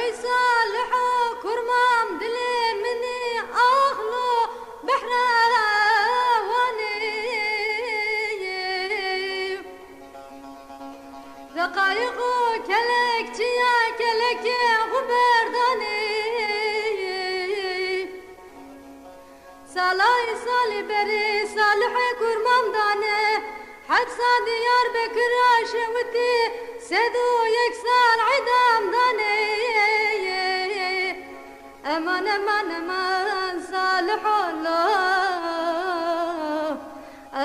ويصالح كرمام دلين مني أخلو بحراني دقايق كلك تيا كلك غبرداني سالاي سالي بري صالح كرمام داني حبسا ديار بكرا شوتي سدو يكسر عدام داني امان امان امان صالح الله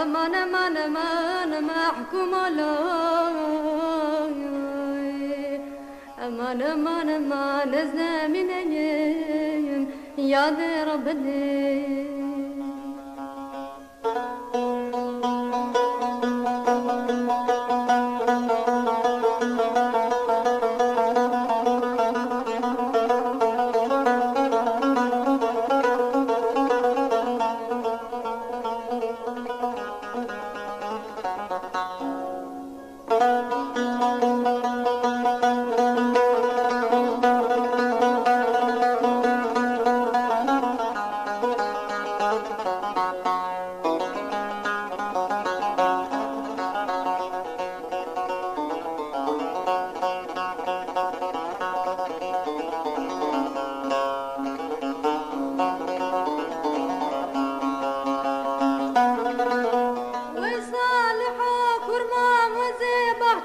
امان امان امان محكوم الله امان امان امان زمنين يا ذي ربنا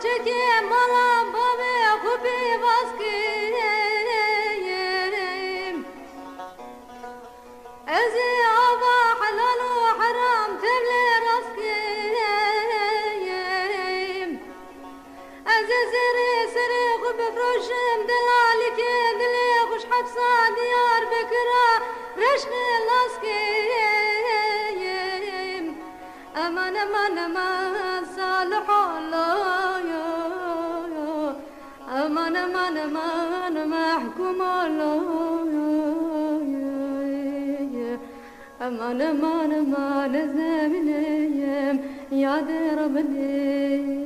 چکی مالام بابی خوبی باسکیم ازی آبا حلال و حرام تبلی راسکیم ازی سری سری خوب فروشم دلالی که دلی خوش حبسا دیار بکرا رشن لاسکیم امان امان امان صالح الله امان امان امان محكوم الله امان امان امان زمنيم يا ربني